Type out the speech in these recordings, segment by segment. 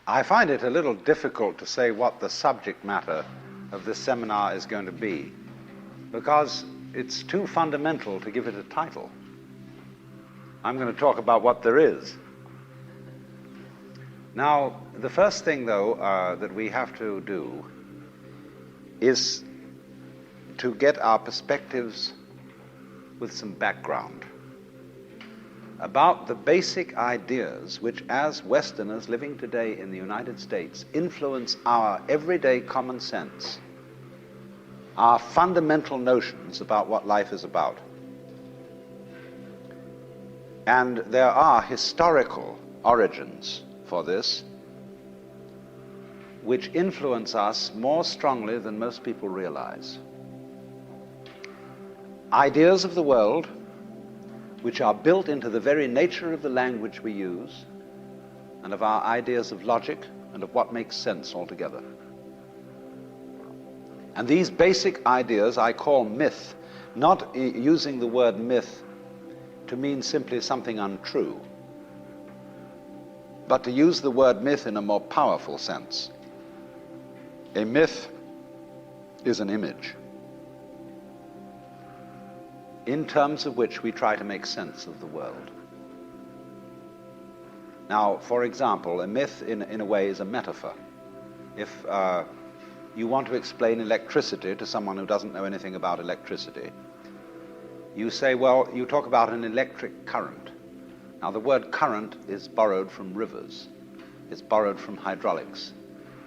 I find it a little difficult to say what the subject matter of this seminar is going to be, because it's too fundamental to give it a title. I'm going to talk about what there is. Now, the first thing, though, that we have to do is to get our perspectives with some background about the basic ideas which, as Westerners living today in the United States, influence our everyday common sense, our fundamental notions about what life is about. And there are historical origins for this which influence us more strongly than most people realize. Ideas of the world which are built into the very nature of the language we use and of our ideas of logic and of what makes sense altogether. And these basic ideas I call myth, not using the word myth to mean simply something untrue, but to use the word myth in a more powerful sense. A myth is an image in terms of which we try to make sense of the world. Now, for example, a myth in a way is a metaphor. If you want to explain electricity to someone who doesn't know anything about electricity, you say, well, you talk about an electric current. Now, the word current is borrowed from rivers. It's borrowed from hydraulics.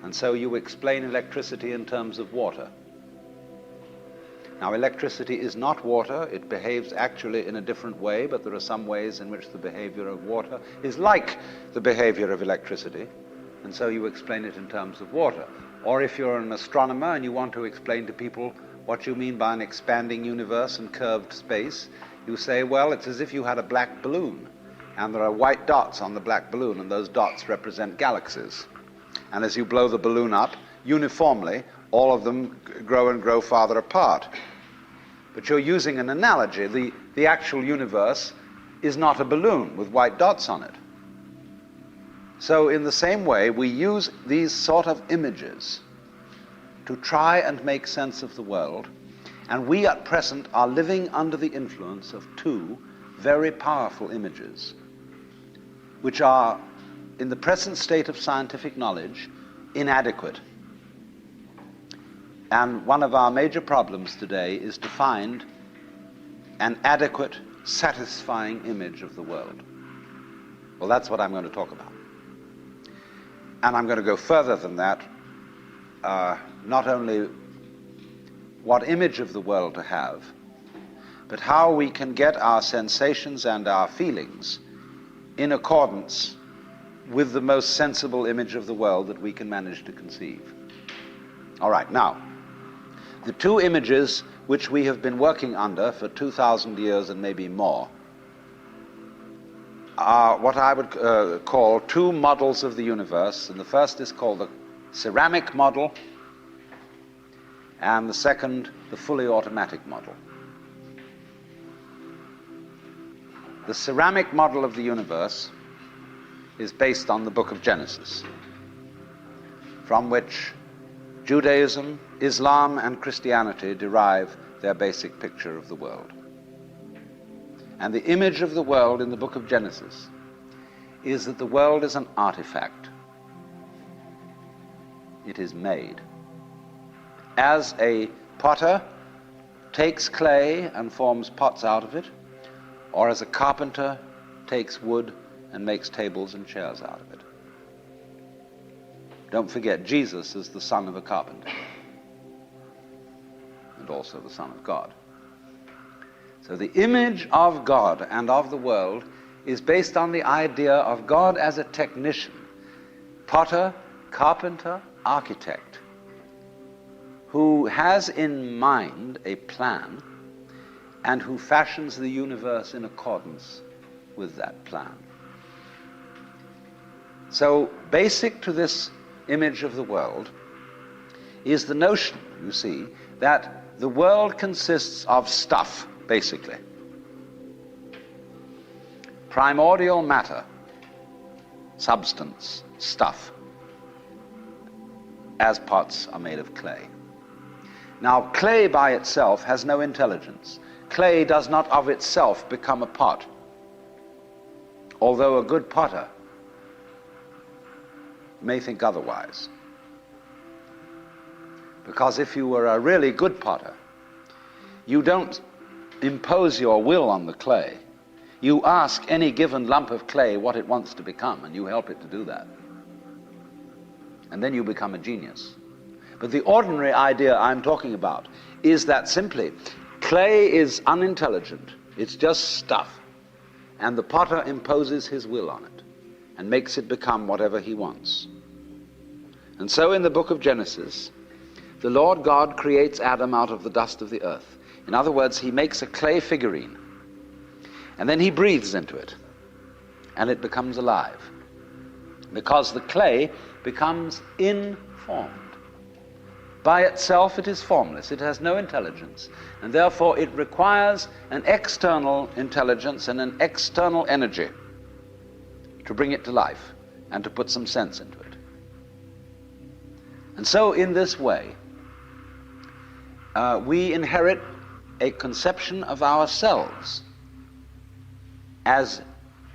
And so you explain electricity in terms of water. Now, electricity is not water. It behaves actually in a different way, but there are some ways in which the behavior of water is like the behavior of electricity, and so you explain it in terms of water. Or if you're an astronomer and you want to explain to people what you mean by an expanding universe and curved space, you say, well, it's as if you had a black balloon, and there are white dots on the black balloon, and those dots represent galaxies. And as you blow the balloon up, uniformly, all of them grow and grow farther apart. But you're using an analogy. The actual universe is not a balloon with white dots on it. So in the same way, we use these sort of images to try and make sense of the world, and we at present are living under the influence of two very powerful images, which are, in the present state of scientific knowledge, inadequate. And one of our major problems today is to find an adequate, satisfying image of the world. Well, that's what I'm going to talk about. And I'm going to go further than that, not only what image of the world to have, but how we can get our sensations and our feelings in accordance with the most sensible image of the world that we can manage to conceive. All right, now, the two images which we have been working under for 2,000 years and maybe more are what I would call two models of the universe, and the first is called the ceramic model, and the second, the fully automatic model. The ceramic model of the universe is based on the book of Genesis, from which Judaism, Islam, and Christianity derive their basic picture of the world. And the image of the world in the book of Genesis is that the world is an artifact. It is made. As a potter takes clay and forms pots out of it, or as a carpenter takes wood and makes tables and chairs out of it. Don't forget, Jesus is the son of a carpenter, and also the Son of God. So the image of God and of the world is based on the idea of God as a technician, potter, carpenter, architect, who has in mind a plan and who fashions the universe in accordance with that plan. So basic to this image of the world is the notion, you see, that the world consists of stuff, basically. Primordial matter, substance, stuff. as pots are made of clay. Now, clay by itself has no intelligence. Clay does not of itself become a pot, although a good potter may think otherwise. Because if you were a really good potter, you don't impose your will on the clay. You ask any given lump of clay what it wants to become, and you help it to do that. And then you become a genius. But the ordinary idea I'm talking about is that simply clay is unintelligent. It's just stuff. And the potter imposes his will on it and makes it become whatever he wants. And so in the book of Genesis, the Lord God creates Adam out of the dust of the earth. In other words, he makes a clay figurine, and then he breathes into it, and it becomes alive, because the clay becomes informed. By itself it is formless, it has no intelligence, and therefore it requires an external intelligence and an external energy to bring it to life and to put some sense into it. And so in this way, we inherit a conception of ourselves as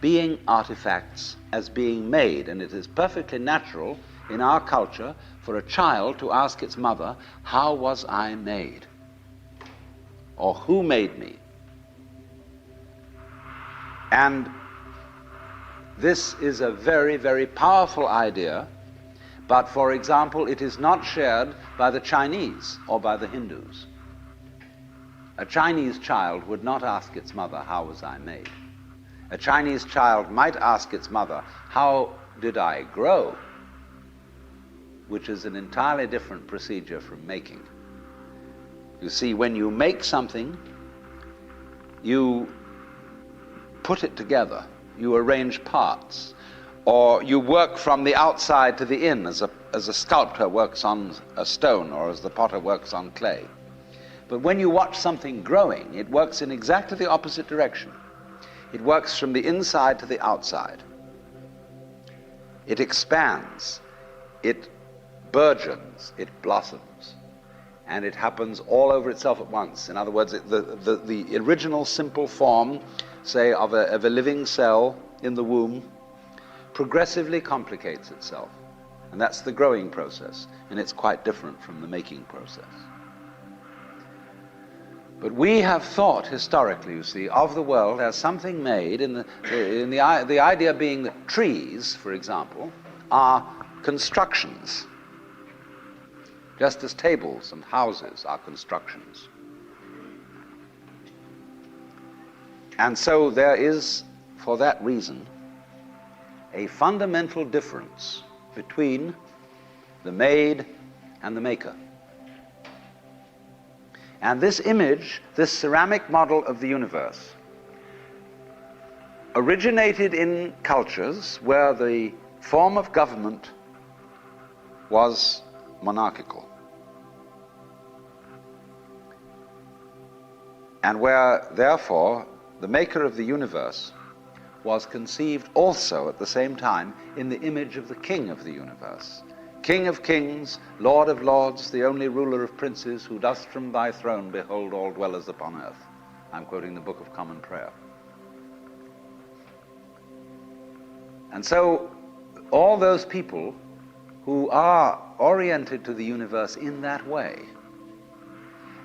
being artifacts, as being made, and it is perfectly natural in our culture for a child to ask its mother, how was I made? Or who made me? And this is a very, very powerful idea, but for example, it is not shared by the Chinese or by the Hindus. A Chinese child would not ask its mother, how was I made? A Chinese child might ask its mother, how did I grow? Which is an entirely different procedure from making. You see, when you make something, you put it together, you arrange parts, or you work from the outside to the in, as a sculptor works on a stone, or as the potter works on clay. But when you watch something growing, it works in exactly the opposite direction. It works from the inside to the outside. It expands, it burgeons, it blossoms, and it happens all over itself at once. In other words, the original simple form, say, of a living cell in the womb, progressively complicates itself. And that's the growing process, and it's quite different from the making process. But we have thought historically, you see, of the world as something made, the idea being that trees, for example, are constructions, just as tables and houses are constructions. And so there is, for that reason, a fundamental difference between the made and the maker. And this image, this ceramic model of the universe, originated in cultures where the form of government was monarchical, and where, therefore, the maker of the universe was conceived also at the same time in the image of the king of the universe. King of kings, Lord of lords, the only ruler of princes, who dost from thy throne behold all dwellers upon earth. I'm quoting the Book of Common Prayer. And so all those people who are oriented to the universe in that way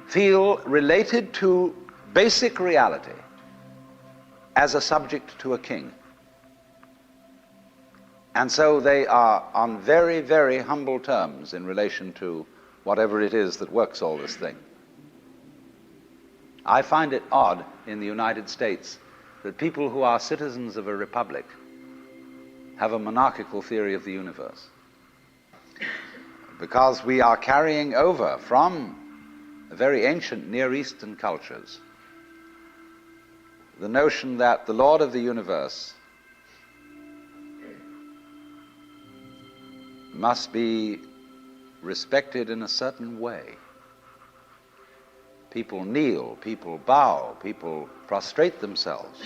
feel related to basic reality as a subject to a king. And so they are on very, very humble terms in relation to whatever it is that works all this thing. I find it odd in the United States that people who are citizens of a republic have a monarchical theory of the universe, because we are carrying over from very ancient Near Eastern cultures the notion that the Lord of the universe must be respected in a certain way. People kneel, people bow, people prostrate themselves.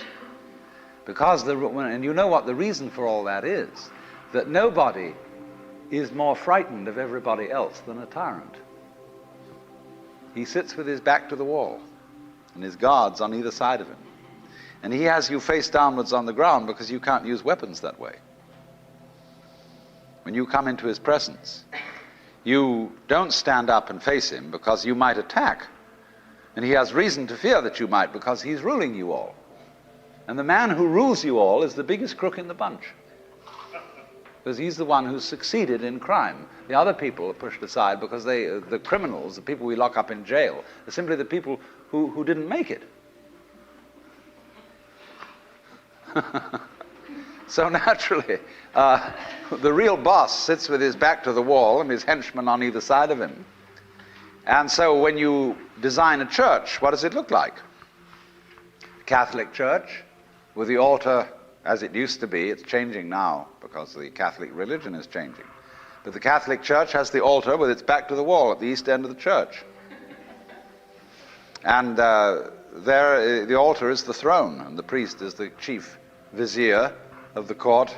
Because, and you know what the reason for all that is, that nobody is more frightened of everybody else than a tyrant. He sits with his back to the wall, and his guards on either side of him. And he has you face downwards on the ground because you can't use weapons that way. When you come into his presence, you don't stand up and face him because you might attack. And he has reason to fear that you might, because he's ruling you all. And the man who rules you all is the biggest crook in the bunch, because he's the one who's succeeded in crime. The other people are pushed aside because the criminals, the people we lock up in jail, are simply the people who didn't make it. So naturally, the real boss sits with his back to the wall and his henchmen on either side of him. And so when you design a church, what does it look like? A Catholic church with the altar as it used to be. It's changing now because the Catholic religion is changing. But the Catholic church has the altar with its back to the wall at the east end of the church. And there, the altar is the throne, and the priest is the chief vizier of the court,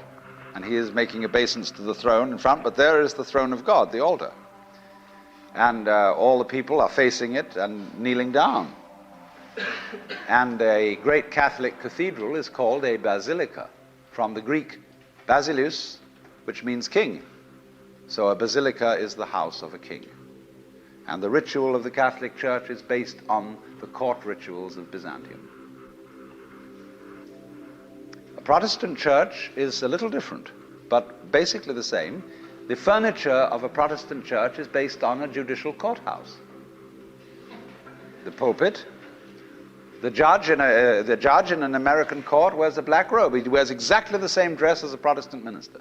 and he is making obeisance to the throne in front, but there is the throne of God, the altar. And all the people are facing it and kneeling down. And a great Catholic cathedral is called a basilica, from the Greek basileus, which means king. So a basilica is the house of a king. And the ritual of the Catholic Church is based on the court rituals of Byzantium. A Protestant church is a little different, but basically the same. The furniture of a Protestant church is based on a judicial courthouse. The pulpit. The judge in an American court wears a black robe. He wears exactly the same dress as a Protestant minister.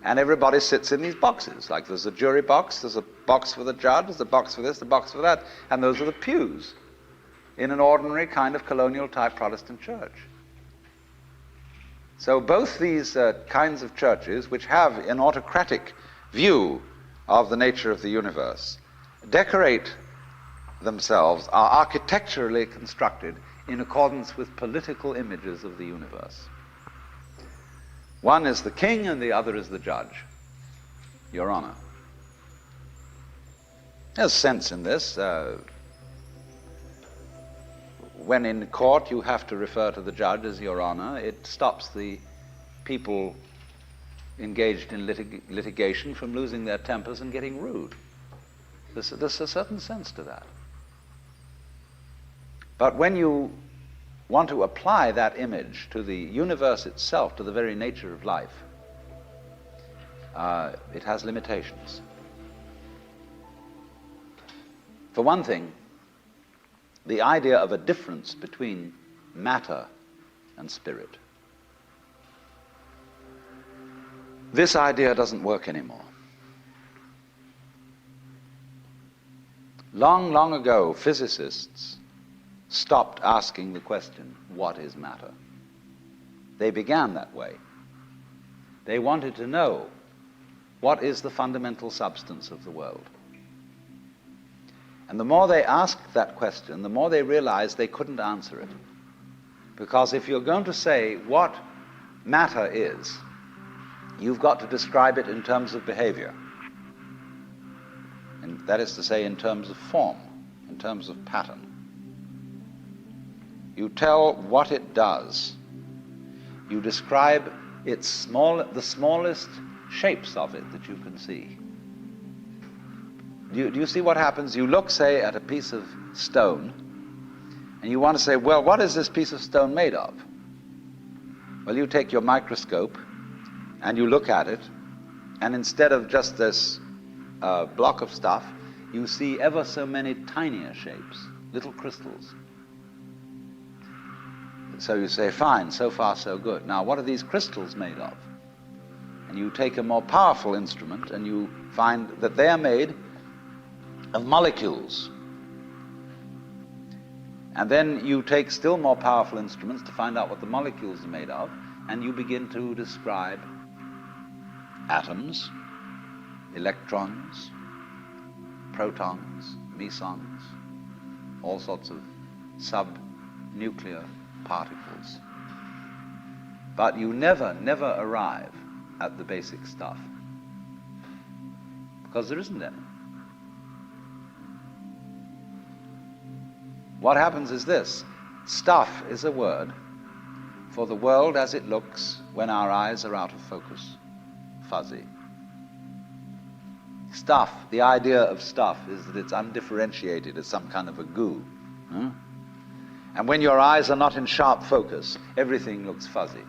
And everybody sits in these boxes. Like there's a jury box, there's a box for the judge, there's a box for this, a box for that, and those are the pews in an ordinary kind of colonial type Protestant church. So both these kinds of churches, which have an autocratic view of the nature of the universe, decorate themselves, are architecturally constructed in accordance with political images of the universe. One is the king and the other is the judge, Your Honor. There's sense in this. When in court you have to refer to the judge as Your Honor, it stops the people engaged in litigation from losing their tempers and getting rude. There's a certain sense to that. But when you want to apply that image to the universe itself, to the very nature of life, it has limitations. For one thing, the idea of a difference between matter and spirit. This idea doesn't work anymore. Long, long ago, physicists stopped asking the question, what is matter? They began that way. They wanted to know, what is the fundamental substance of the world? And the more they asked that question, the more they realized they couldn't answer it. Because if you're going to say what matter is, you've got to describe it in terms of behavior. And that is to say, in terms of form, in terms of pattern. You tell what it does. You describe the smallest shapes of it that you can see. Do you see what happens? You look, say, at a piece of stone, and you want to say, well, what is this piece of stone made of? Well, you take your microscope, and you look at it, and instead of just this block of stuff, you see ever so many tinier shapes, little crystals. So you say, fine, so far so good. Now, what are these crystals made of? And you take a more powerful instrument, and you find that they are made of molecules. And then you take still more powerful instruments to find out what the molecules are made of, and you begin to describe atoms, electrons, protons, mesons, all sorts of subnuclear particles. But you never arrive at the basic stuff. because there isn't any. What happens is this: stuff is a word for the world as it looks when our eyes are out of focus, fuzzy. Stuff, the idea of stuff is that it's undifferentiated, it's some kind of a goo. And when your eyes are not in sharp focus, everything looks fuzzy.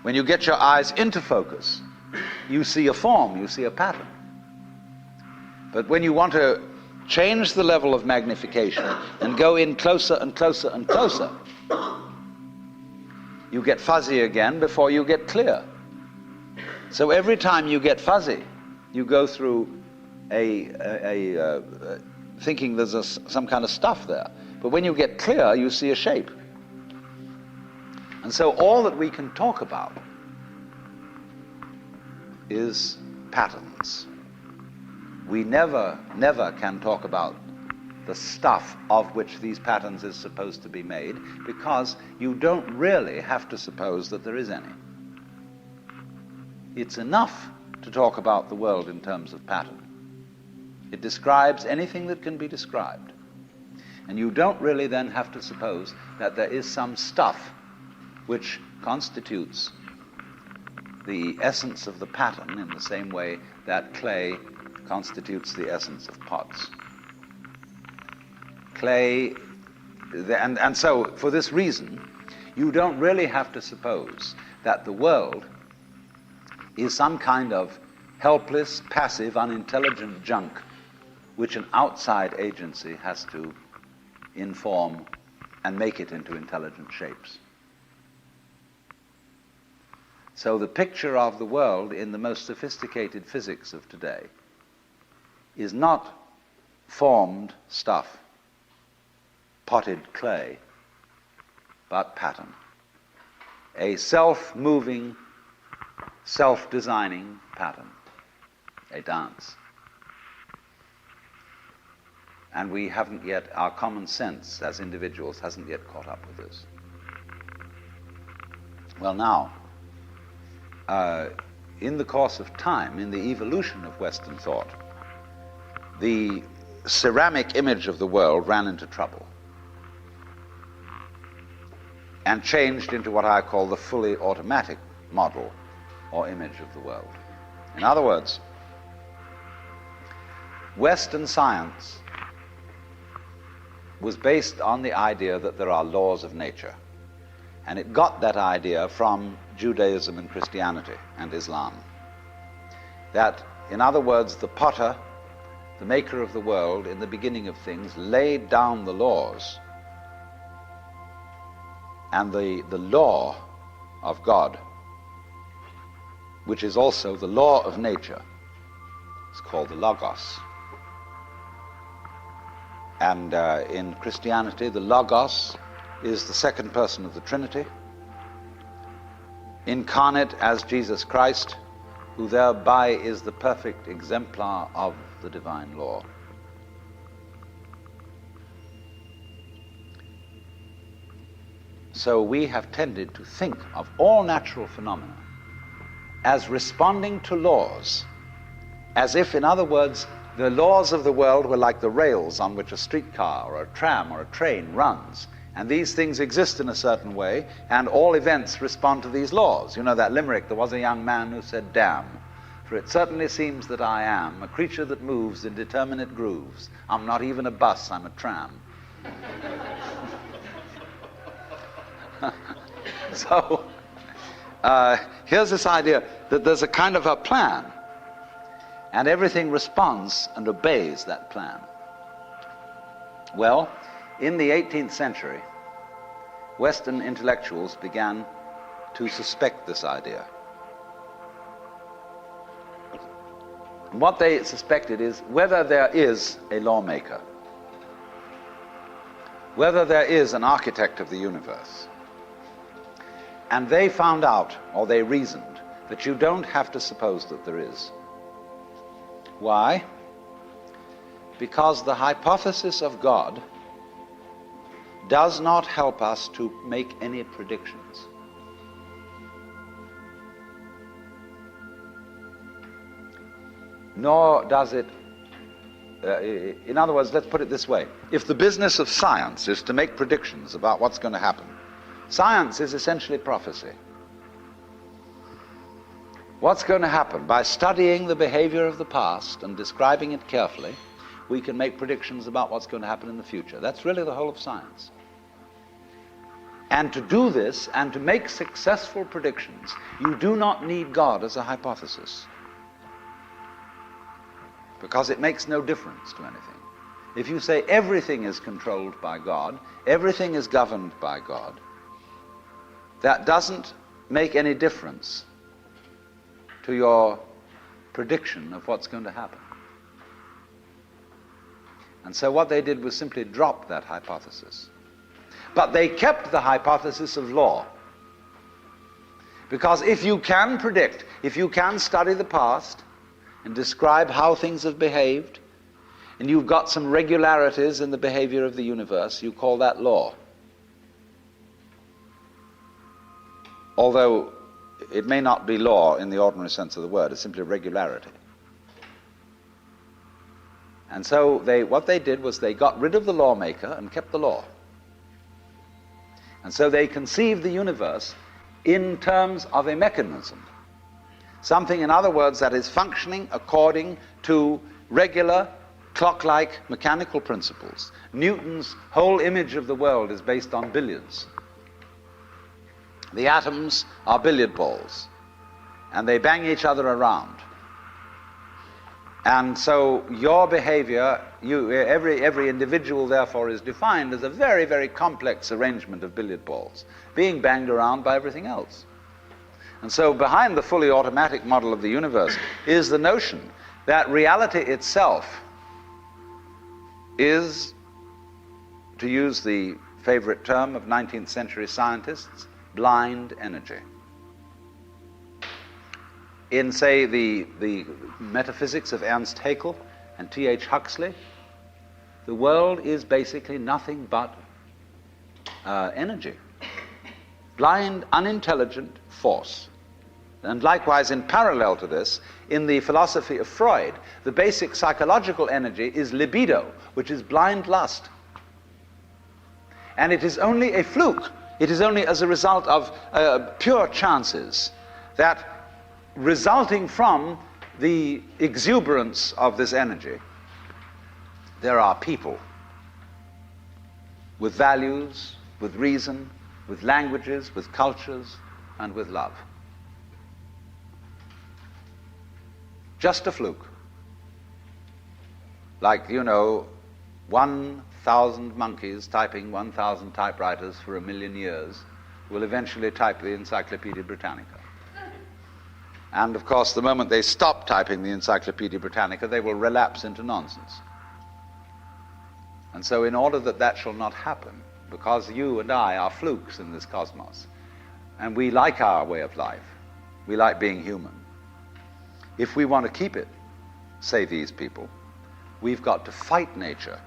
When you get your eyes into focus, you see a form, you see a pattern. But when you want to change the level of magnification and go in closer and closer and closer, you get fuzzy again before you get clear. So every time you get fuzzy, you go through thinking there's some kind of stuff there. But when you get clear, you see a shape. And so all that we can talk about is patterns. We never can talk about the stuff of which these patterns is supposed to be made, because you don't really have to suppose that there is any. It's enough to talk about the world in terms of pattern. It describes anything that can be described. And you don't really then have to suppose that there is some stuff which constitutes the essence of the pattern in the same way that clay constitutes the essence of pots. Clay, and so for this reason, you don't really have to suppose that the world is some kind of helpless, passive, unintelligent junk which an outside agency has to inform and make it into intelligent shapes. So the picture of the world in the most sophisticated physics of today is not formed stuff, potted clay, but pattern. A self-moving, self-designing pattern, a dance. And we haven't yet, our common sense as individuals hasn't yet caught up with this. Well, now, in the course of time, in the evolution of Western thought, the ceramic image of the world ran into trouble and changed into what I call the fully automatic model or image of the world. In other words, Western science was based on the idea that there are laws of nature. And it got that idea from Judaism and Christianity and Islam. That, in other words, the potter, the maker of the world, in the beginning of things, laid down the laws. And the law of God, which is also the law of nature, is called the Logos. And in Christianity, the Logos is the second person of the Trinity, incarnate as Jesus Christ, who thereby is the perfect exemplar of the divine law. So we have tended to think of all natural phenomena as responding to laws, as if, in other words, the laws of the world were like the rails on which a streetcar or a tram or a train runs. And these things exist in a certain way, and all events respond to these laws. You know that limerick, there was a young man who said, "Damn, for it certainly seems that I am a creature that moves in determinate grooves. I'm not even a bus, I'm a tram." So, here's this idea that there's a kind of a plan, and everything responds and obeys that plan. Well, in the 18th century, Western intellectuals began to suspect this idea. What they suspected is whether there is a lawmaker, whether there is an architect of the universe. And they found out, or they reasoned, that you don't have to suppose that there is. Why? Because the hypothesis of God does not help us to make any predictions. nor does it, in other words, let's put it this way. If the business of science is to make predictions about what's going to happen, science is essentially prophecy. What's going to happen? By studying the behavior of the past and describing it carefully, we can make predictions about what's going to happen in the future. That's really the whole of science. And to do this, and to make successful predictions, you do not need God as a hypothesis, because it makes no difference to anything. If you say everything is controlled by God, everything is governed by God, that doesn't make any difference to your prediction of what's going to happen. And so what they did was simply drop that hypothesis. But they kept the hypothesis of law. Because if you can predict, if you can study the past and describe how things have behaved, and you've got some regularities in the behavior of the universe, you call that law. Although it may not be law in the ordinary sense of the word, it's simply regularity. And so what they did was they got rid of the lawmaker and kept the law. And so they conceived the universe in terms of a mechanism. Something, in other words, that is functioning according to regular, clock-like mechanical principles. Newton's whole image of the world is based on billiards. The atoms are billiard balls, and they bang each other around. And so your behavior, every individual therefore is defined as a very, very complex arrangement of billiard balls, being banged around by everything else. And so behind the fully automatic model of the universe is the notion that reality itself is, to use the favorite term of 19th century scientists, blind energy. In, say, the metaphysics of Ernst Haeckel and T.H. Huxley, the world is basically nothing but energy. Blind, unintelligent force. And likewise, in parallel to this, in the philosophy of Freud, the basic psychological energy is libido, which is blind lust. And it is only a fluke. It is only as a result of pure chances that, resulting from the exuberance of this energy, there are people with values, with reason, with languages, with cultures, and with love. Just a fluke. Like, 1,000 monkeys typing 1,000 typewriters for 1,000,000 years will eventually type the Encyclopedia Britannica. And of course, the moment they stop typing the Encyclopedia Britannica, they will relapse into nonsense. And so in order that that shall not happen, because you and I are flukes in this cosmos, and we like our way of life, we like being human, if we want to keep it, say these people, we've got to fight nature,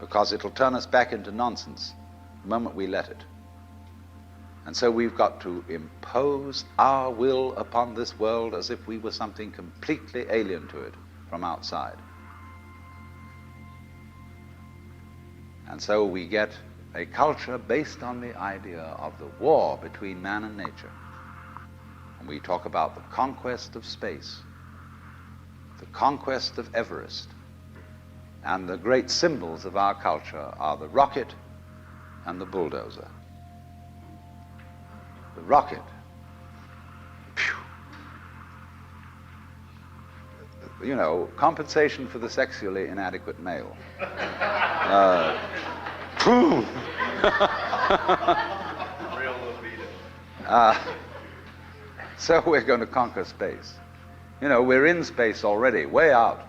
because it'll turn us back into nonsense the moment we let it. And so we've got to impose our will upon this world as if we were something completely alien to it from outside. And so we get a culture based on the idea of the war between man and nature. And we talk about the conquest of space, the conquest of Everest. And the great symbols of our culture are the rocket and the bulldozer. The rocket. Compensation for the sexually inadequate male. Real libido. So we're going to conquer space. We're in space already, way out.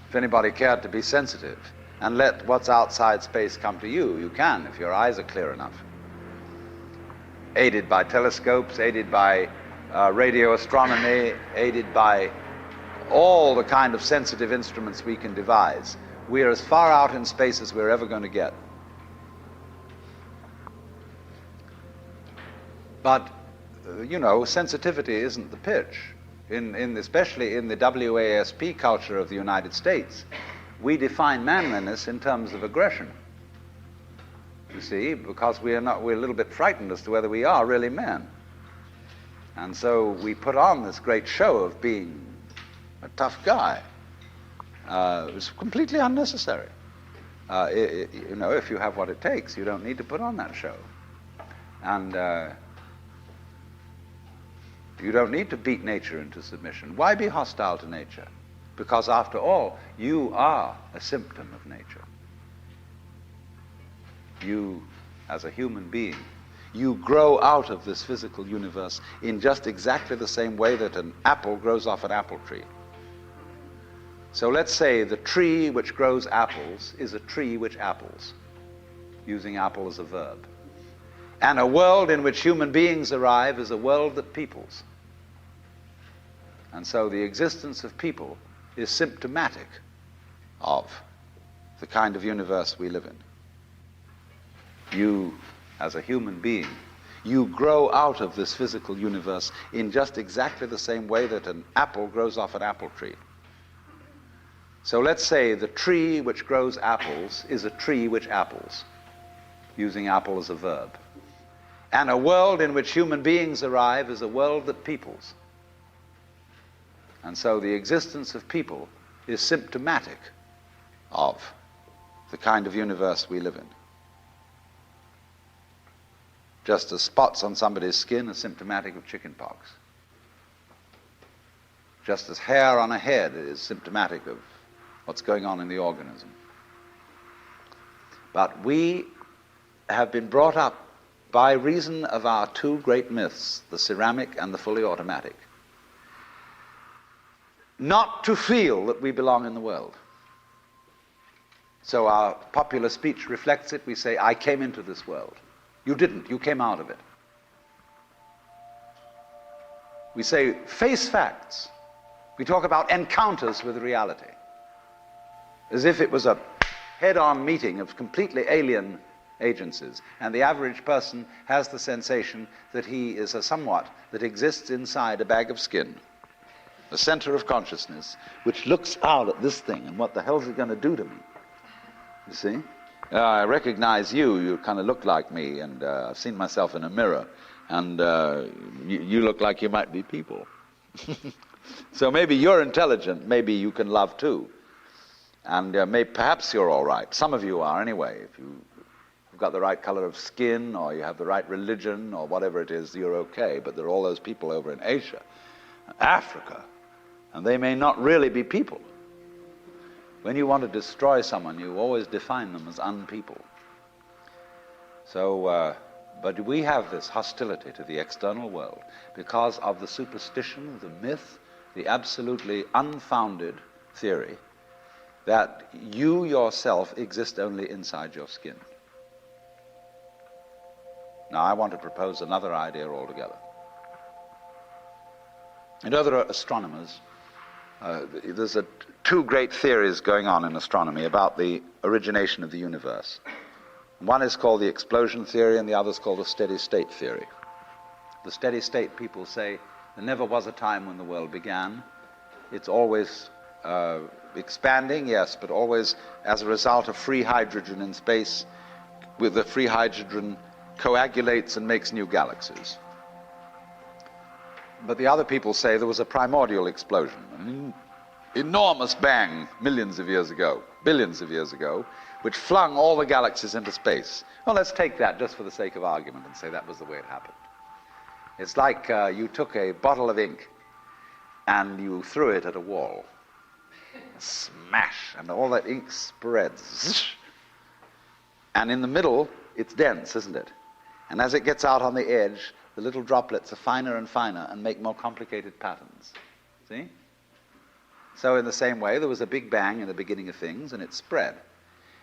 If anybody cared to be sensitive and let what's outside space come to you, you can, if your eyes are clear enough. Aided by telescopes, aided by radio astronomy, aided by all the kind of sensitive instruments we can devise. We're as far out in space as we're ever going to get. But, sensitivity isn't the pitch. especially in the WASP culture of the United States, we define manliness in terms of aggression. You see, because we're a little bit frightened as to whether we are really men. And so we put on this great show of being a tough guy. It's completely unnecessary. If you have what it takes, you don't need to put on that show. And you don't need to beat nature into submission. Why be hostile to nature? Because after all, you are a symptom of nature. You, as a human being, you grow out of this physical universe in just exactly the same way that an apple grows off an apple tree. So let's say the tree which grows apples is a tree which apples, using apple as a verb. And a world in which human beings arrive is a world that peoples. And so the existence of people is symptomatic of the kind of universe we live in. You, as a human being, you grow out of this physical universe in just exactly the same way that an apple grows off an apple tree. So let's say the tree which grows apples is a tree which apples, using apple as a verb. And a world in which human beings arrive is a world that peoples. And so the existence of people is symptomatic of the kind of universe we live in. Just as spots on somebody's skin are symptomatic of chickenpox. Just as hair on a head is symptomatic of what's going on in the organism. But we have been brought up by reason of our two great myths, the ceramic and the fully automatic, not to feel that we belong in the world. So our popular speech reflects it. We say, I came into this world. You didn't. You came out of it. We say, face facts. We talk about encounters with reality, as if it was a head-on meeting of completely alien agencies. And the average person has the sensation that he is a somewhat that exists inside a bag of skin, a center of consciousness, which looks out at this thing, and what the hell is it going to do to me? You see? I recognize you. You kind of look like me, and I've seen myself in a mirror, and you look like you might be people. So maybe you're intelligent. Maybe you can love too. And perhaps you're all right. Some of you are anyway. If you've got the right color of skin, or you have the right religion, or whatever it is, you're okay. But there are all those people over in Asia, Africa, and they may not really be people. When you want to destroy someone, you always define them as unpeople. So, but we have this hostility to the external world because of the superstition, the myth, the absolutely unfounded theory that you yourself exist only inside your skin. Now, I want to propose another idea altogether. You know, there are astronomers. There's two great theories going on in astronomy about the origination of the universe. One is called the explosion theory, and the other is called the steady state theory. The steady state people say there never was a time when the world began. It's always expanding, yes, but always as a result of free hydrogen in space. With the free hydrogen coagulates and makes new galaxies. But the other people say there was a primordial explosion, an enormous bang millions of years ago, billions of years ago, which flung all the galaxies into space. Well, let's take that just for the sake of argument and say that was the way it happened. It's like you took a bottle of ink and you threw it at a wall. Smash, and all that ink spreads. And in the middle, it's dense, isn't it? And as it gets out on the edge, the little droplets are finer and finer and make more complicated patterns. See? So in the same way, there was a big bang in the beginning of things, and it spread.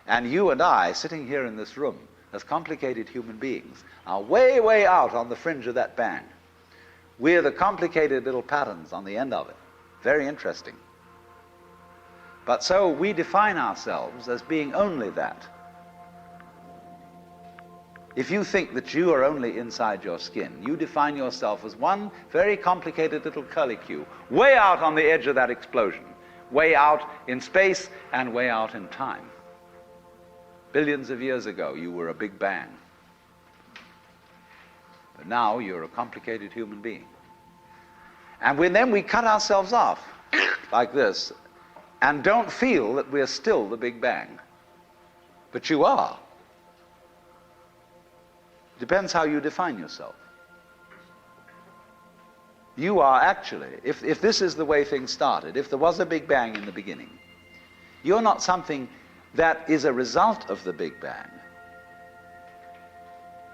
And you and I, sitting here in this room, as complicated human beings, are way, way out on the fringe of that bang. We're the complicated little patterns on the end of it. Very interesting. But so we define ourselves as being only that. If you think that you are only inside your skin, you define yourself as one very complicated little curlicue, way out on the edge of that explosion, way out in space and way out in time. Billions of years ago, you were a big bang. But now you're a complicated human being. And then we cut ourselves off like this and don't feel that we're still the Big Bang. But you are. Depends how you define yourself. You are actually, if this is the way things started, if there was a Big Bang in the beginning, you're not something that is a result of the Big Bang.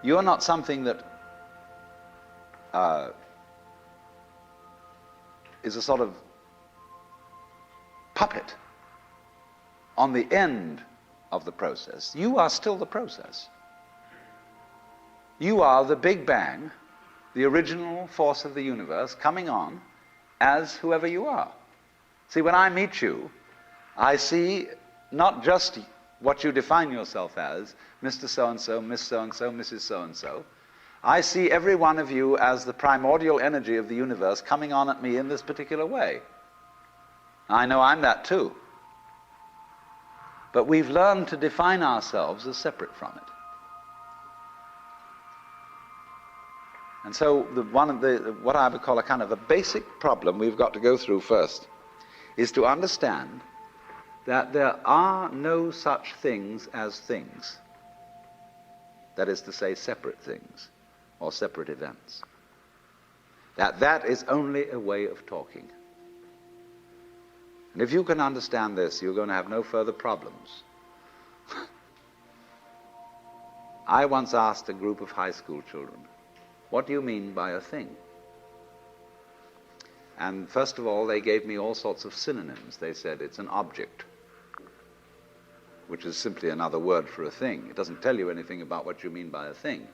You're not something that is a sort of puppet on the end of the process. You are still the process. You are the Big Bang, the original force of the universe, coming on as whoever you are. See, when I meet you, I see not just what you define yourself as, Mr. So-and-so, Miss So-and-so, Mrs. So-and-so. I see every one of you as the primordial energy of the universe coming on at me in this particular way. I know I'm that too. But we've learned to define ourselves as separate from it. And so what I would call a kind of a basic problem we've got to go through first is to understand that there are no such things as things. That is to say, separate things or separate events. That is only a way of talking. And if you can understand this, you're going to have no further problems. I once asked a group of high school children, what do you mean by a thing? And first of all, they gave me all sorts of synonyms. They said it's an object, which is simply another word for a thing. It doesn't tell you anything about what you mean by a thing.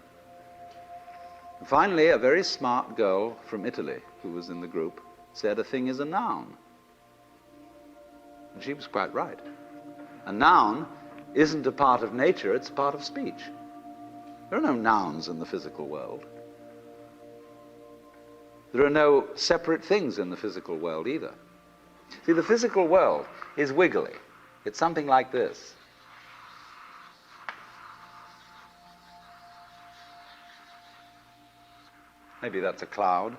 And finally, a very smart girl from Italy who was in the group said a thing is a noun. And she was quite right. A noun isn't a part of nature, it's a part of speech. There are no nouns in the physical world. There are no separate things in the physical world either. See, the physical world is wiggly. It's something like this. Maybe that's a cloud.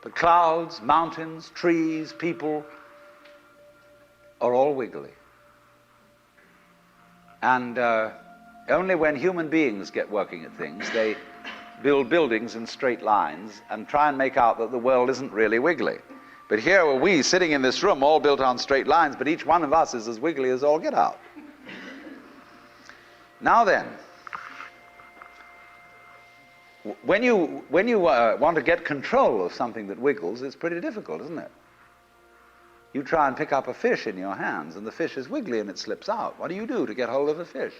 But clouds, mountains, trees, people are all wiggly. And only when human beings get working at things, they build buildings in straight lines and try and make out that the world isn't really wiggly. But here are we sitting in this room all built on straight lines, but each one of us is as wiggly as all get out. Now then, when you want to get control of something that wiggles, it's pretty difficult, isn't it? You try and pick up a fish in your hands, and the fish is wiggly and it slips out. What do you do to get hold of the fish?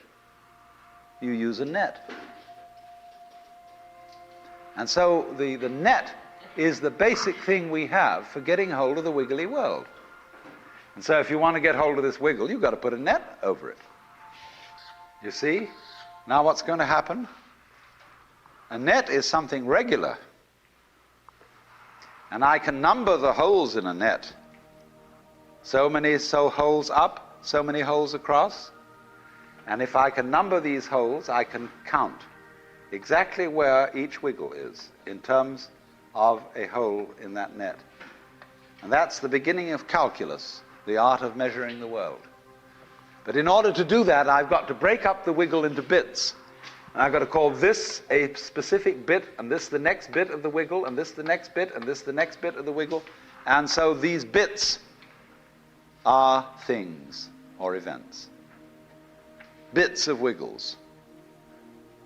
You use a net. And so the net is the basic thing we have for getting hold of the wiggly world. And so if you want to get hold of this wiggle, you've got to put a net over it. You see? Now what's going to happen? A net is something regular. And I can number the holes in a net. So many holes up, so many holes across. And if I can number these holes, I can count exactly where each wiggle is in terms of a hole in that net. And that's the beginning of calculus, the art of measuring the world. But in order to do that, I've got to break up the wiggle into bits. And I've got to call this a specific bit, and this the next bit of the wiggle, and this the next bit, and this the next bit of the wiggle. And so these bits are things or events. Bits of wiggles,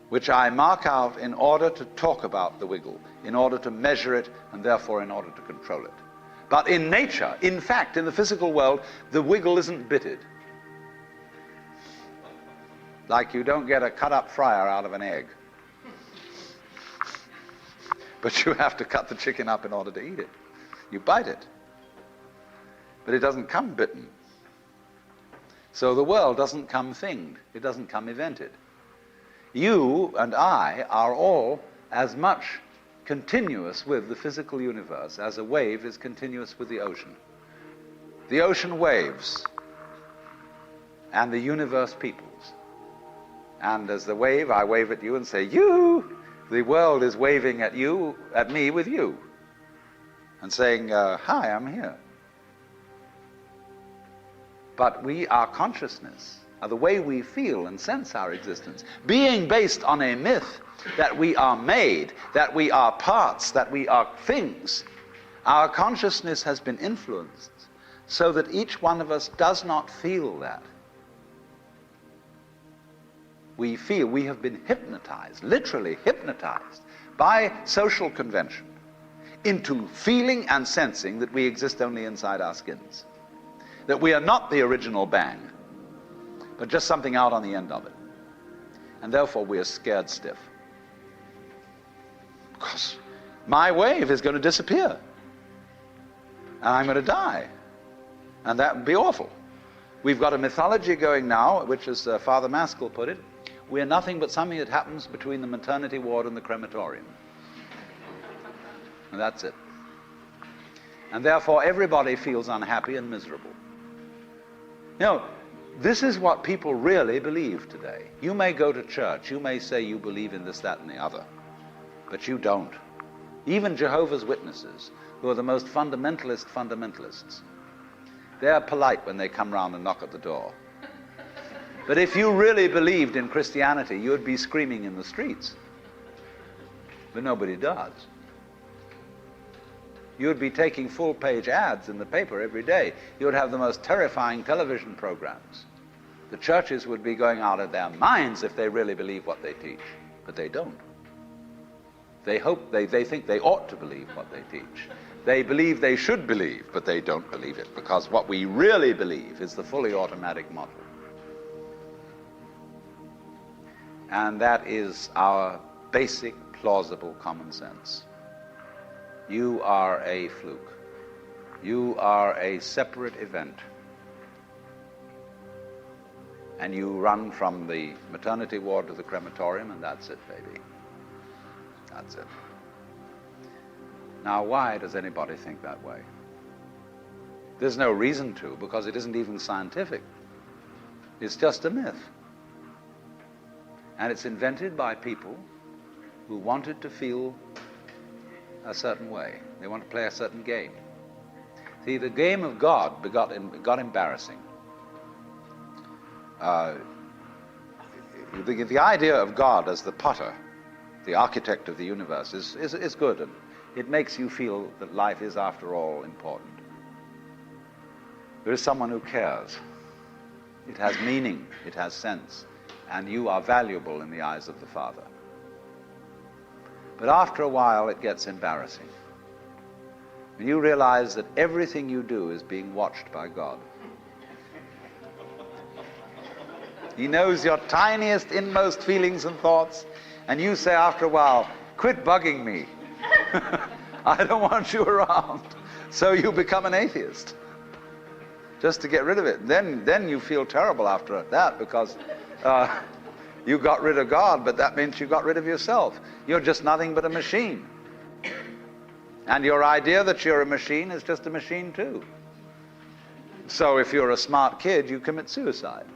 which I mark out in order to talk about the wiggle, in order to measure it, and therefore in order to control it. But in nature, in fact, in the physical world, the wiggle isn't bitted. Like you don't get a cut-up fryer out of an egg. But you have to cut the chicken up in order to eat it. You bite it. But it doesn't come bitten. So the world doesn't come thinged. It doesn't come evented. You and I are all as much continuous with the physical universe as a wave is continuous with the ocean. The ocean waves, and the universe peoples. And as the wave, I wave at you and say, you! The world is waving at you, at me with you, and saying, hi, I'm here. But our consciousness, the way we feel and sense our existence, being based on a myth that we are made, that we are parts, that we are things, our consciousness has been influenced so that each one of us does not feel that. We feel we have been hypnotized, literally hypnotized, by social convention into feeling and sensing that we exist only inside our skins. That we are not the original bang, but just something out on the end of it. And therefore we are scared stiff. Because my wave is going to disappear. And I'm going to die. And that would be awful. We've got a mythology going now, which, as Father Maskell put it, we are nothing but something that happens between the maternity ward and the crematorium. And that's it. And therefore everybody feels unhappy and miserable. You know, this is what people really believe today. You may go to church, you may say you believe in this, that, and the other, but you don't. Even Jehovah's Witnesses, who are the most fundamentalists, they're polite when they come round and knock at the door. But if you really believed in Christianity, you would be screaming in the streets. But nobody does. You would be taking full-page ads in the paper every day. You would have the most terrifying television programs. The churches would be going out of their minds if they really believe what they teach. But they don't. They think they ought to believe what they teach. They believe they should believe, but they don't believe it, because what we really believe is the fully automatic model. And that is our basic, plausible common sense. You are a fluke. You are a separate event. And you run from the maternity ward to the crematorium, and that's it, baby. That's it. Now, why does anybody think that way? There's no reason to, because it isn't even scientific. It's just a myth. And it's invented by people who wanted to feel a certain way. They want to play a certain game. See, the game of God got embarrassing. The idea of God as the potter, the architect of the universe, is good, and it makes you feel that life is, after all, important. There is someone who cares. It has meaning, it has sense, and you are valuable in the eyes of the Father. But after a while, it gets embarrassing. When you realize that everything you do is being watched by God. He knows your tiniest, inmost feelings and thoughts, and you say after a while, quit bugging me. I don't want you around. So you become an atheist, just to get rid of it. Then you feel terrible after that, because you got rid of God, but that means you got rid of yourself. You're just nothing but a machine. And your idea that you're a machine is just a machine too. So if you're a smart kid, you commit suicide.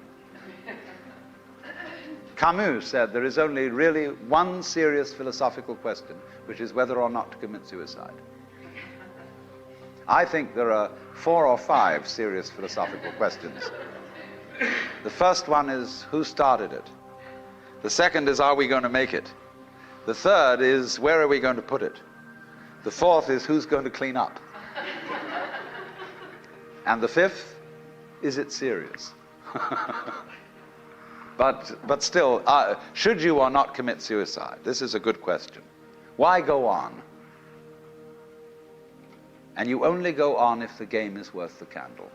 Camus said there is only really one serious philosophical question, which is whether or not to commit suicide. I think there are 4 or 5 serious philosophical questions. The first one is, who started it? The second is, are we going to make it? The third is, where are we going to put it? The fourth is, who's going to clean up? And the fifth, is it serious? But still, should you or not commit suicide? This is a good question. Why go on? And you only go on if the game is worth the candle.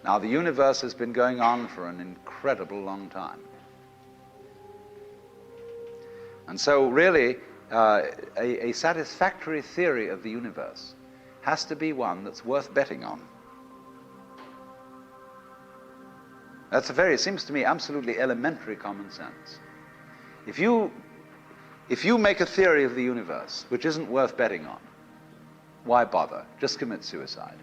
Now, the universe has been going on for an incredible long time. And so really, a satisfactory theory of the universe has to be one that's worth betting on. It seems to me, absolutely elementary common sense. If you make a theory of the universe which isn't worth betting on, why bother? Just commit suicide.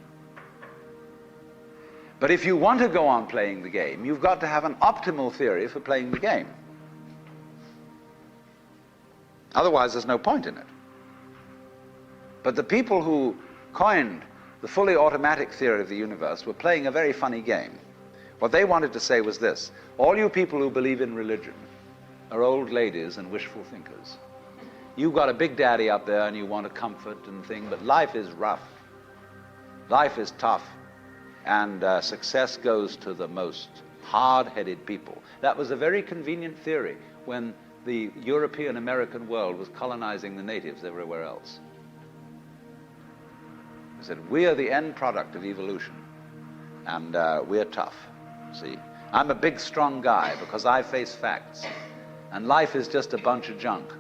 But if you want to go on playing the game, you've got to have an optimal theory for playing the game. Otherwise, there's no point in it. But the people who coined the fully automatic theory of the universe were playing a very funny game. What they wanted to say was this: all you people who believe in religion are old ladies and wishful thinkers. You've got a big daddy up there and you want a comfort and thing, but life is rough. Life is tough. And success goes to the most hard-headed people. That was a very convenient theory when the European American world was colonizing the natives everywhere else. They said, we are the end product of evolution, and we're tough. See, I'm a big, strong guy because I face facts, and life is just a bunch of junk,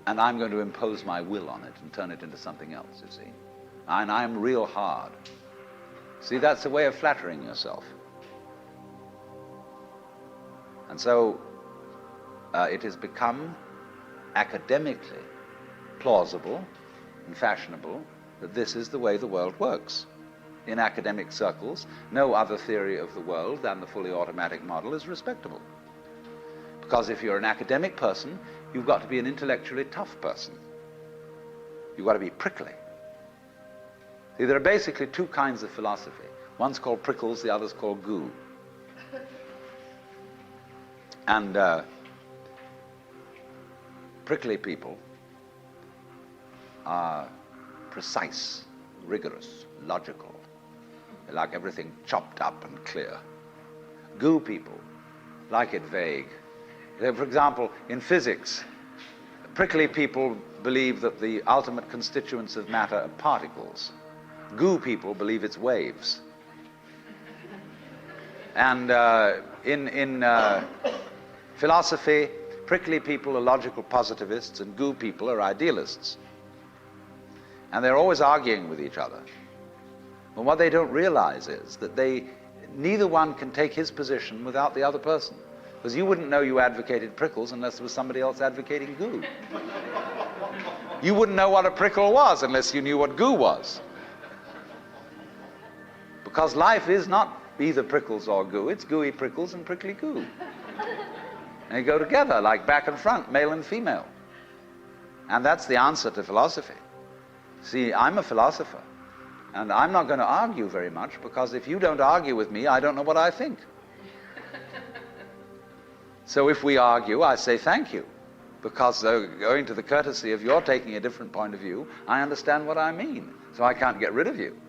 and I'm going to impose my will on it and turn it into something else, you see. And I'm real hard. See, that's a way of flattering yourself. And so it has become academically plausible and fashionable that this is the way the world works. In academic circles, no other theory of the world than the fully automatic model is respectable. Because if you're an academic person, you've got to be an intellectually tough person. You've got to be prickly. See, there are basically two kinds of philosophy. One's called prickles, the other's called goo. And prickly people are precise, rigorous, logical. They like everything chopped up and clear. Goo people like it vague. For example, in physics, prickly people believe that the ultimate constituents of matter are particles. Goo people believe it's waves. And in philosophy, prickly people are logical positivists and goo people are idealists. And they're always arguing with each other. But what they don't realize is that neither one can take his position without the other person. Because you wouldn't know you advocated prickles unless there was somebody else advocating goo. You wouldn't know what a prickle was unless you knew what goo was. Because life is not either prickles or goo, it's gooey prickles and prickly goo. And they go together like back and front, male and female. And that's the answer to philosophy. See, I'm a philosopher, and I'm not going to argue very much, because if you don't argue with me, I don't know what I think. So if we argue, I say thank you, because owing to the courtesy of your taking a different point of view, I understand what I mean, so I can't get rid of you.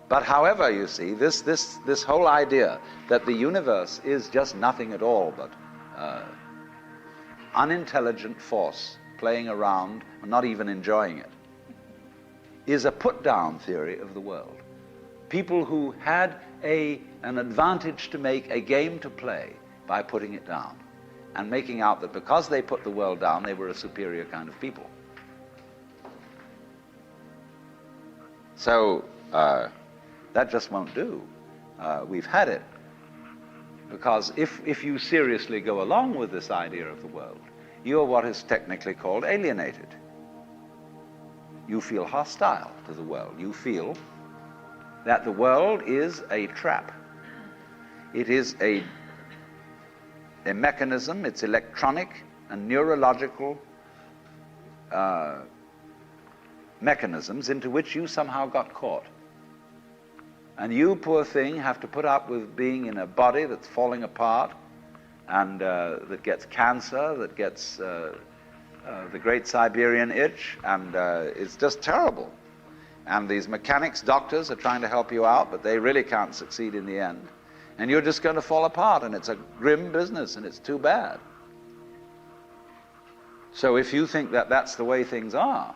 But however, you see, this whole idea that the universe is just nothing at all but unintelligent force playing around and not even enjoying it is a put-down theory of the world. People who had an advantage to make, a game to play, by putting it down and making out that because they put the world down, they were a superior kind of people. So that just won't do. We've had it. Because if you seriously go along with this idea of the world, you're what is technically called alienated. You feel hostile to the world. You feel that the world is a trap. It is a mechanism, it's electronic and neurological mechanisms into which you somehow got caught. And you, poor thing, have to put up with being in a body that's falling apart and that gets cancer, that gets the Great Siberian Itch, and it's just terrible. And these mechanics, doctors, are trying to help you out, but they really can't succeed in the end. And you're just going to fall apart, and it's a grim business, and it's too bad. So if you think that that's the way things are,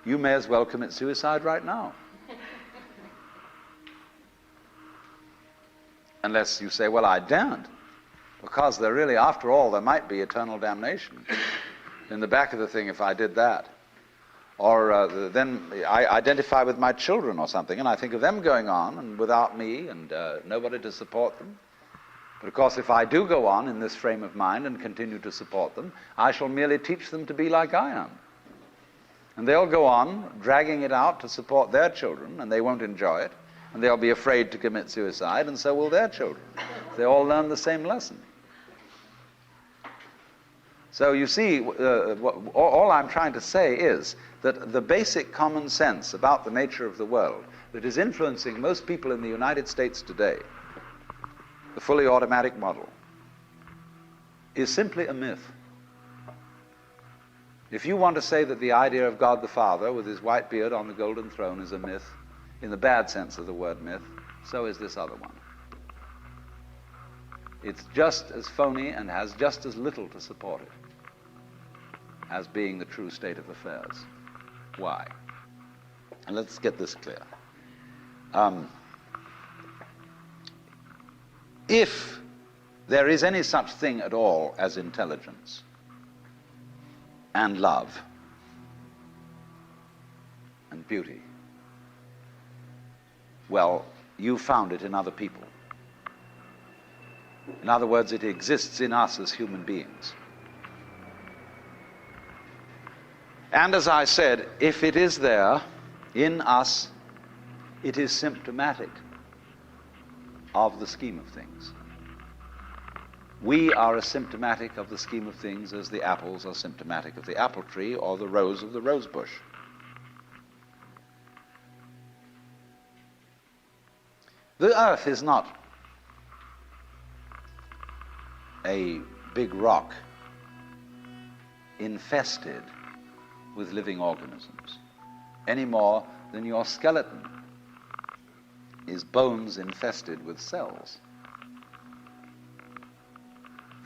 you may as well commit suicide right now. Unless you say, well, I daren't, because there really, after all, there might be eternal damnation in the back of the thing if I did that. Or then I identify with my children or something, and I think of them going on and without me and nobody to support them. But of course, if I do go on in this frame of mind and continue to support them, I shall merely teach them to be like I am. And they'll go on dragging it out to support their children, and they won't enjoy it, and they'll be afraid to commit suicide, and so will their children. They all learn the same lesson. So you see, all I'm trying to say is that the basic common sense about the nature of the world that is influencing most people in the United States today, the fully automatic model, is simply a myth. If you want to say that the idea of God the Father with his white beard on the golden throne is a myth, in the bad sense of the word myth, so is this other one. It's just as phony and has just as little to support it as being the true state of affairs. Why? And let's get this clear. If there is any such thing at all as intelligence and love and beauty, well, you found it in other people. In other words, it exists in us as human beings. And as I said, if it is there in us, it is symptomatic of the scheme of things. We are as symptomatic of the scheme of things as the apples are symptomatic of the apple tree or the rose of the rose bush. The earth is not a big rock infested with living organisms, any more than your skeleton is bones infested with cells.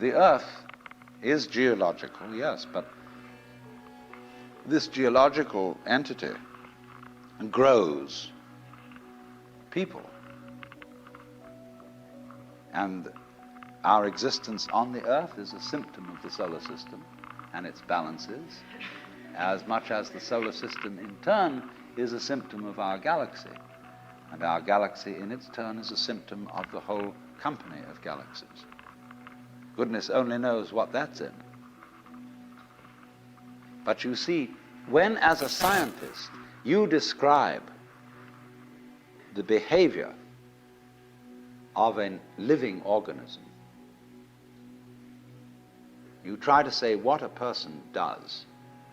The earth is geological, yes, but this geological entity grows people. And our existence on the earth is a symptom of the solar system and its balances, as much as the solar system in turn is a symptom of our galaxy. And our galaxy in its turn is a symptom of the whole company of galaxies. Goodness only knows what that's in. But you see, when as a scientist you describe the behavior of a living organism, you try to say what a person does.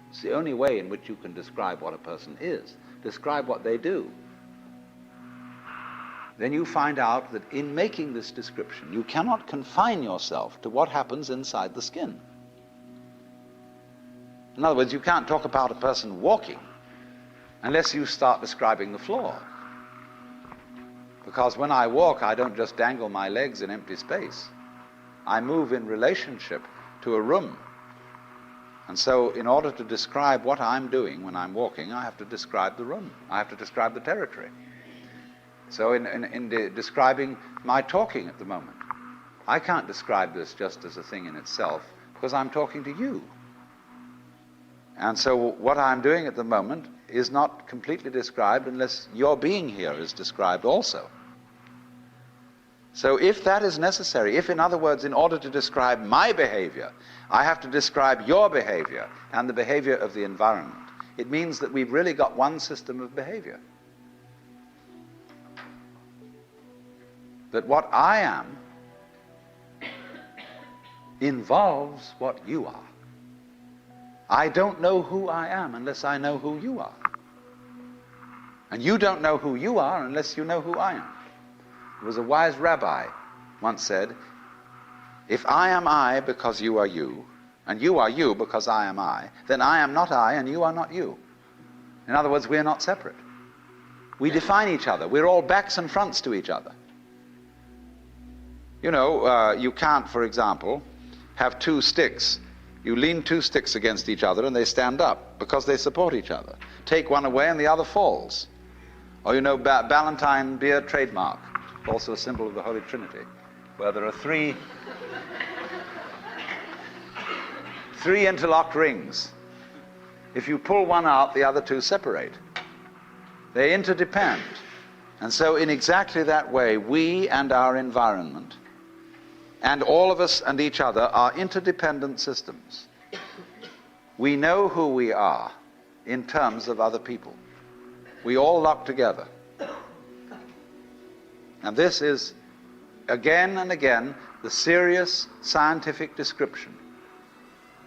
It's the only way in which you can describe what a person is. Describe what they do. Then you find out that in making this description, you cannot confine yourself to what happens inside the skin. In other words, you can't talk about a person walking unless you start describing the floor. Because when I walk, I don't just dangle my legs in empty space. I move in relationship to a room. And so in order to describe what I'm doing when I'm walking, I have to describe the room. I have to describe the territory. So in describing my talking at the moment, I can't describe this just as a thing in itself because I'm talking to you. And so what I'm doing at the moment is not completely described unless your being here is described also. So if that is necessary, if in other words, in order to describe my behavior, I have to describe your behavior and the behavior of the environment, it means that we've really got one system of behavior. That what I am involves what you are. I don't know who I am unless I know who you are. And you don't know who you are unless you know who I am. There was a wise rabbi once said, if I am I because you are you, and you are you because I am I, then I am not I and you are not you. In other words, we are not separate. We define each other. We're all backs and fronts to each other. You know, you can't, for example, have two sticks. You lean two sticks against each other and they stand up because they support each other. Take one away and the other falls. Or you know, Ballantine beer trademark, also a symbol of the Holy Trinity, where there are three interlocked rings. If you pull one out, the other two separate. They interdepend. And so in exactly that way, we and our environment, and all of us and each other, are interdependent systems. We know who we are in terms of other people. We all lock together. And this is, again and again, the serious scientific description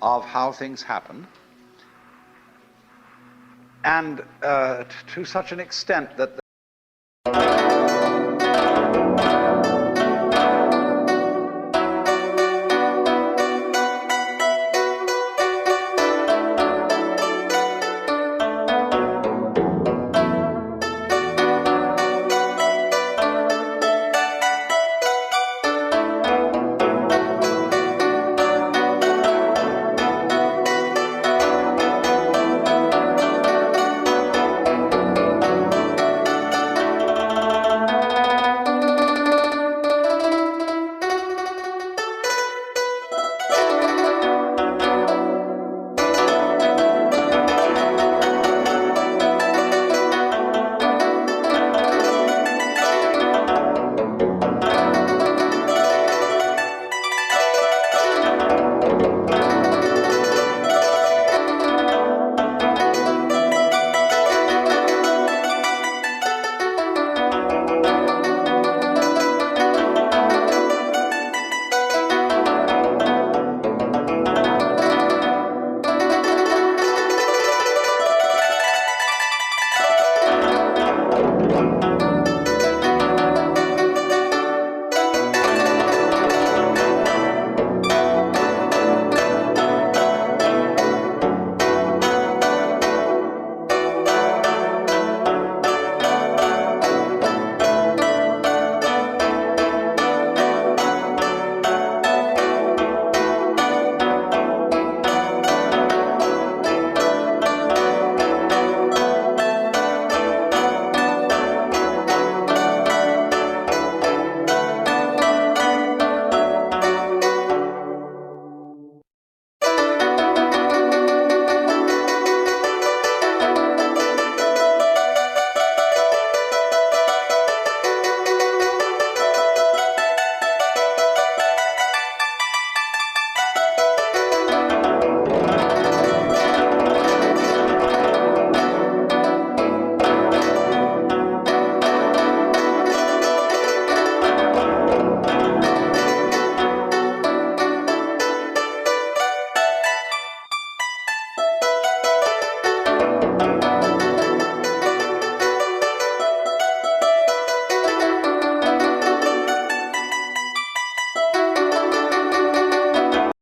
of how things happen, and to such an extent that